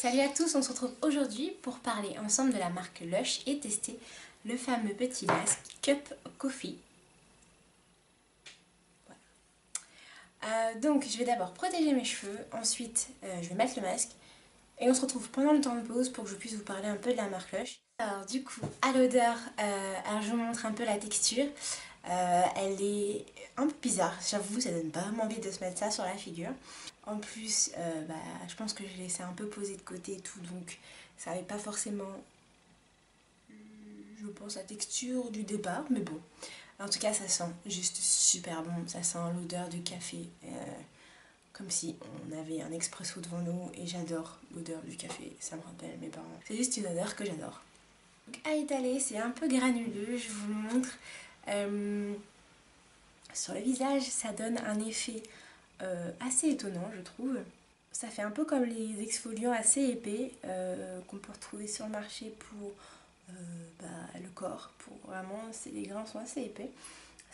Salut à tous, on se retrouve aujourd'hui pour parler ensemble de la marque Lush et tester le fameux petit masque Cup Coffee. Voilà. Donc je vais d'abord protéger mes cheveux, ensuite je vais mettre le masque et on se retrouve pendant le temps de pause pour que je puisse vous parler un peu de la marque Lush. Alors du coup, à l'odeur, alors je vous montre un peu la texture. Elle est un peu bizarre, j'avoue, ça donne pas vraiment envie de se mettre ça sur la figure. En plus, je pense que je l'ai laissé un peu poser de côté et tout, donc ça n'avait pas forcément, je pense, la texture du départ, mais bon. En tout cas, ça sent juste super bon, ça sent l'odeur du café, comme si on avait un expresso devant nous, et j'adore l'odeur du café, ça me rappelle mes parents. C'est juste une odeur que j'adore. Donc à étaler, c'est un peu granuleux, je vous le montre. Sur le visage, ça donne un effet assez étonnant, je trouve. Ça fait un peu comme les exfoliants assez épais qu'on peut retrouver sur le marché pour le corps. Pour vraiment, les grains sont assez épais.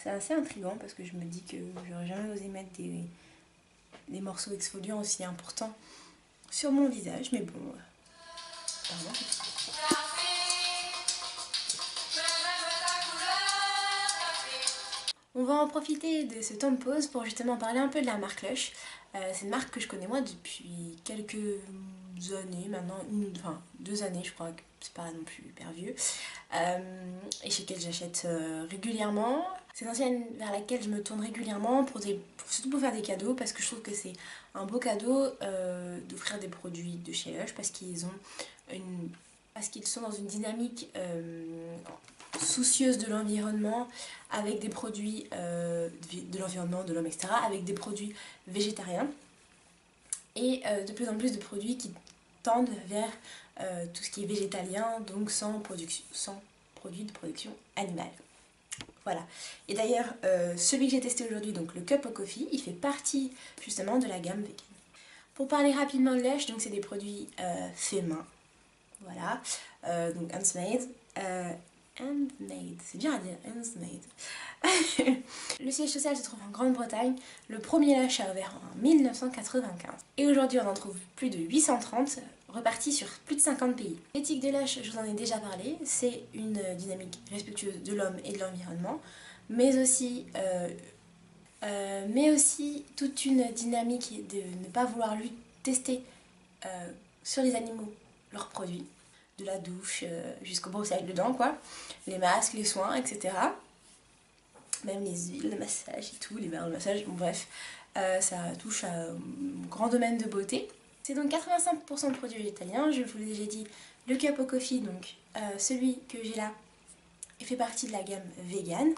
C'est assez intriguant parce que je me dis que j'aurais jamais osé mettre des morceaux exfoliants aussi importants sur mon visage, mais bon, pardon. On va en profiter de ce temps de pause pour justement parler un peu de la marque Lush. C'est une marque que je connais moi depuis quelques années maintenant, enfin 2 années je crois, que c'est pas non plus hyper vieux, et chez laquelle j'achète régulièrement. C'est une enseigne vers laquelle je me tourne régulièrement surtout pour faire des cadeaux, parce que je trouve que c'est un beau cadeau d'offrir des produits de chez Lush parce qu'ils sont dans une dynamique soucieuse de l'environnement, avec des produits de l'environnement, de l'homme, etc., avec des produits végétariens et de plus en plus de produits qui tendent vers tout ce qui est végétalien, donc sans produits de production animale. Voilà. Et d'ailleurs, celui que j'ai testé aujourd'hui, donc le Cup of Coffee, il fait partie justement de la gamme vegan. Pour parler rapidement de Lush, donc c'est des produits faits main. Voilà. Donc handmade. Handmade, c'est bien à dire, handmade. Le siège social se trouve en Grande-Bretagne. Le premier Lush a ouvert en 1995. Et aujourd'hui, on en trouve plus de 830, repartis sur plus de 50 pays. L'éthique de Lush, je vous en ai déjà parlé, c'est une dynamique respectueuse de l'homme et de l'environnement, mais aussi toute une dynamique de ne pas vouloir tester sur les animaux leurs produits, de la douche jusqu'au brossage de dents, quoi, les masques, les soins, etc. Même les huiles, le massage et tout, les barres de massage, bon, bref, ça touche à un grand domaine de beauté. C'est donc 85% de produits végétaliens, je vous l'ai déjà dit. Le Cup of Coffee, donc celui que j'ai là, fait partie de la gamme vegan.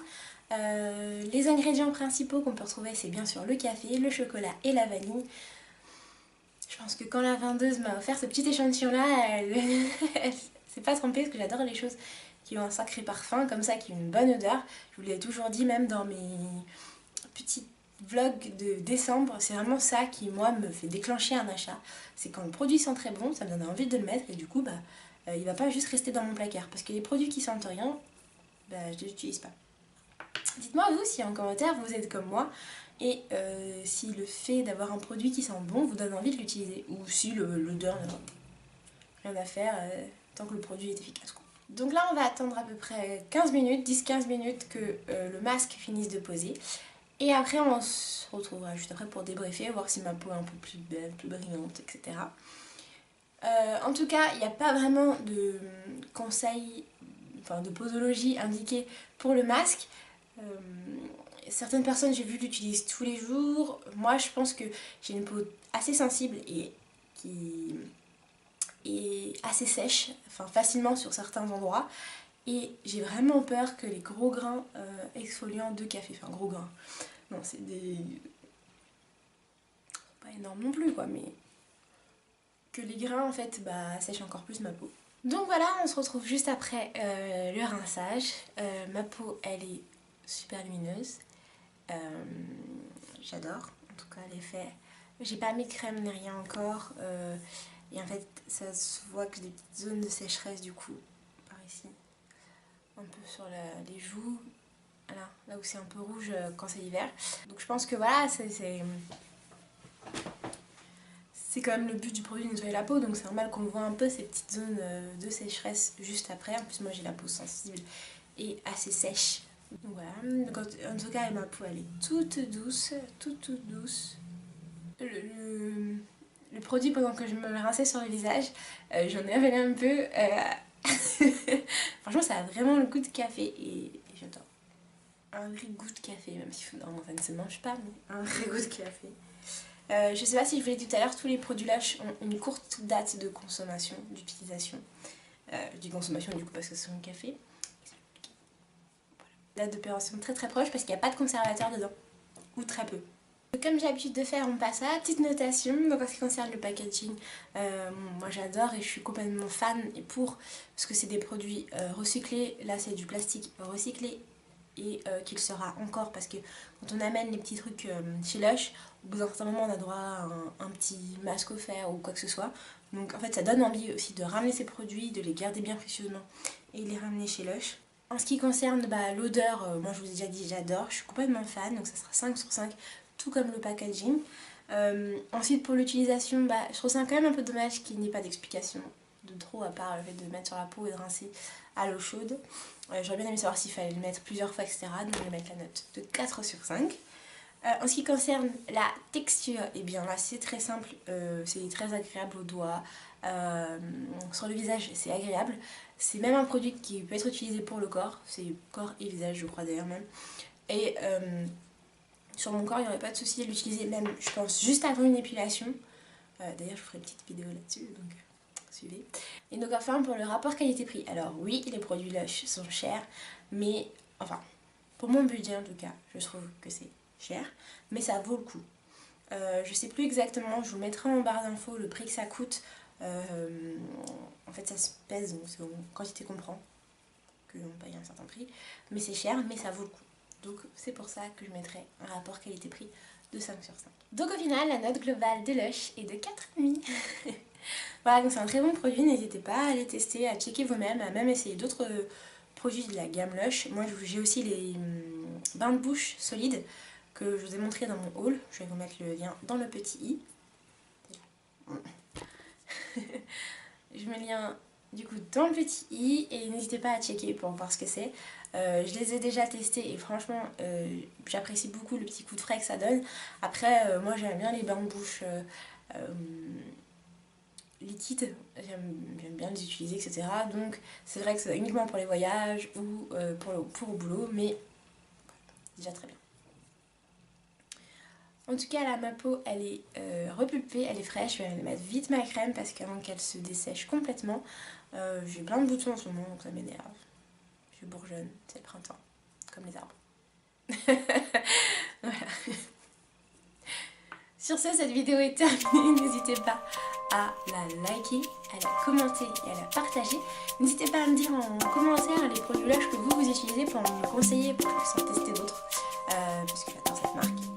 Les ingrédients principaux qu'on peut retrouver, c'est bien sûr le café, le chocolat et la vanille. Je pense que quand la vendeuse m'a offert ce petit échantillon là, elle s'est pas trompée, parce que j'adore les choses qui ont un sacré parfum comme ça, qui ont une bonne odeur. Je vous l'ai toujours dit, même dans mes petits vlogs de décembre, c'est vraiment ça qui moi me fait déclencher un achat. C'est quand le produit sent très bon, ça me donne envie de le mettre, et du coup il va pas juste rester dans mon placard, parce que les produits qui sentent rien, je les utilise pas. Dites-moi vous si en commentaire vous êtes comme moi, et si le fait d'avoir un produit qui sent bon vous donne envie de l'utiliser, ou si l'odeur n'a rien à faire tant que le produit est efficace, quoi. Donc là on va attendre à peu près 15 minutes, 10-15 minutes que le masque finisse de poser, et après on se retrouvera juste après pour débriefer, voir si ma peau est un peu plus belle, plus brillante, etc. En tout cas, il n'y a pas vraiment de conseils, enfin de posologie indiquée pour le masque. Certaines personnes, j'ai vu, l'utilisent tous les jours. Moi, je pense que j'ai une peau assez sensible et qui est assez sèche, enfin facilement sur certains endroits. Et j'ai vraiment peur que les gros grains exfoliants de café, enfin gros grains, non, c'est des... pas énorme non plus, quoi, mais que les grains en fait sèchent encore plus ma peau. Donc voilà, on se retrouve juste après le rinçage. Ma peau, elle est super lumineuse. J'adore, en tout cas l'effet. J'ai pas mis de crème ni rien encore. Et en fait, ça se voit que des petites zones de sécheresse du coup, par ici. Un peu sur les joues. Voilà, là où c'est un peu rouge quand c'est l'hiver. Donc je pense que voilà, c'est quand même le but du produit de nettoyer la peau, donc c'est normal qu'on voit un peu ces petites zones de sécheresse juste après. En plus moi j'ai la peau sensible et assez sèche. Donc voilà, donc en tout cas ma peau elle est toute douce, toute douce. Le produit pendant que je me le rinçais sur le visage, j'en ai avalé un peu. Franchement ça a vraiment le goût de café et j'adore. Un vrai goût de café, même si normalement ça ne se mange pas, mais un vrai goût de café. Je sais pas si je vous l'ai dit tout à l'heure, tous les produits Lush ont une courte date de consommation, d'utilisation. Je dis consommation du coup parce que c'est un café. Date de péremption très très proche parce qu'il n'y a pas de conservateur dedans, ou très peu. Comme j'ai l'habitude de faire, on passe à la petite notation. Donc en ce qui concerne le packaging, moi j'adore et je suis complètement fan et pour, parce que c'est des produits recyclés. Là c'est du plastique recyclé et qu'il sera encore, parce que quand on amène les petits trucs chez Lush, au bout d'un certain moment on a droit à un petit masque offert ou quoi que ce soit. Donc en fait ça donne envie aussi de ramener ces produits, de les garder bien précieusement et les ramener chez Lush. En ce qui concerne l'odeur, moi je vous ai déjà dit j'adore, je suis complètement fan, donc ça sera 5 sur 5, tout comme le packaging. Ensuite pour l'utilisation, je trouve ça quand même un peu dommage qu'il n'y ait pas d'explication de trop à part le fait de mettre sur la peau et de rincer à l'eau chaude. J'aurais bien aimé savoir s'il fallait le mettre plusieurs fois, etc. Donc je vais mettre la note de 4 sur 5. En ce qui concerne la texture, et bien là c'est très simple, c'est très agréable au doigt, sur le visage c'est agréable. C'est même un produit qui peut être utilisé pour le corps, c'est corps et visage je crois d'ailleurs même. Et sur mon corps il n'y aurait pas de souci à l'utiliser même je pense juste avant une épilation. D'ailleurs je ferai une petite vidéo là-dessus donc suivez. Et donc enfin pour le rapport qualité-prix, alors oui les produits Lush sont chers mais enfin pour mon budget en tout cas je trouve que c'est cher mais ça vaut le coup. Je sais plus exactement, je vous mettrai en barre d'infos le prix que ça coûte. En fait ça se pèse donc c'est en quantité qu'on prend qu'on paye un certain prix mais c'est cher mais ça vaut le coup. Donc c'est pour ça que je mettrai un rapport qualité-prix de 5 sur 5. Donc au final la note globale de Lush est de 4,5. Voilà donc c'est un très bon produit, n'hésitez pas à les tester, à checker vous-même, à même essayer d'autres produits de la gamme Lush. Moi j'ai aussi les bains de bouche solides que je vous ai montré dans mon haul, je vais vous mettre le lien dans le petit i. Je mets le lien du coup dans le petit i et n'hésitez pas à checker pour voir ce que c'est. Je les ai déjà testés et franchement j'apprécie beaucoup le petit coup de frais que ça donne. Après moi j'aime bien les bains de bouche liquides, j'aime bien les utiliser etc. Donc c'est vrai que c'est uniquement pour les voyages ou pour au boulot mais déjà très bien. En tout cas là ma peau elle est repulpée, elle est fraîche, je vais aller mettre vite ma crème parce qu'avant qu'elle se dessèche complètement. J'ai plein de boutons en ce moment donc ça m'énerve. Je bourgeonne, c'est le printemps, comme les arbres. Voilà. Sur ce, cette vidéo est terminée, n'hésitez pas à la liker, à la commenter et à la partager. N'hésitez pas à me dire en commentaire les produits Lush que vous utilisez pour me conseiller pour que je puisse en tester d'autres. Parce que j'adore cette marque.